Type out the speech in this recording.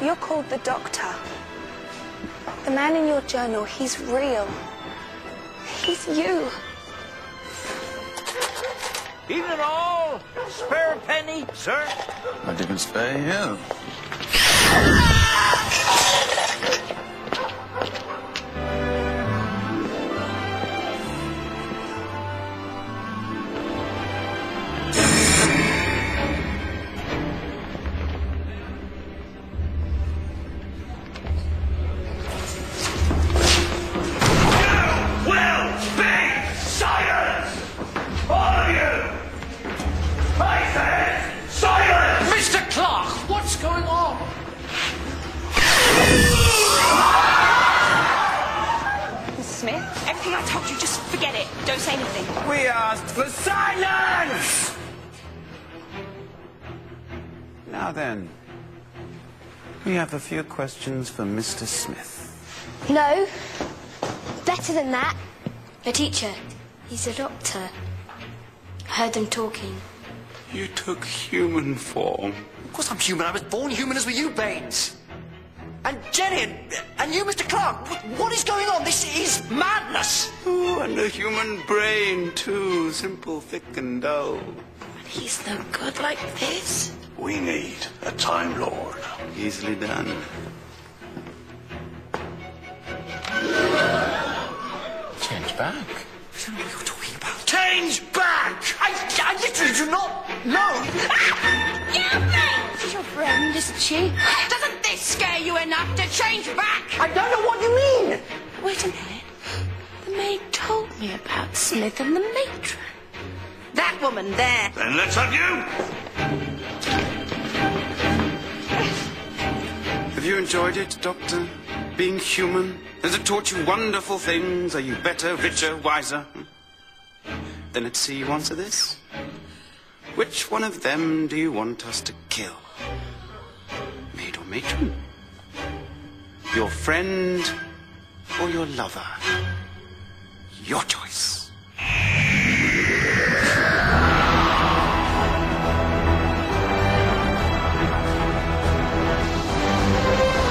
You're called the Doctor. The man in your journal, he's real. He's you. Even all? Spare a penny, sir? I didn't spare you. Mr. Clark, what's going on? Mrs. Smith, everything I told you, just forget it. Don't say anything. We asked for silence! Now then, we have a few questions for Mr. Smith. No. Better than that. A teacher. He's a doctor. I heard them talking. You took human form. Of course I'm human. I was born human as were you, Baines. And Jenny, and you, Mr. Clark. What is going on? This is madness. Oh, and a human brain, too. Simple, thick, and dull. And he's no good like this. We need a Time Lord. Easily done. Change back. I don't know what you're talking about. Change back! I literally do not know. She's your friend, isn't she? Doesn't this scare you enough to change back? I don't know what you mean. Wait a minute. The maid told me about Smith and the matron. That woman there. Then let's have you! Have you enjoyed it, Doctor? Being human? Has it taught you wonderful things? Are you better, richer, wiser? Then let's see you answer this. Which one of them do you want us to kill? Maid or matron? Your friend or your lover? Your choice.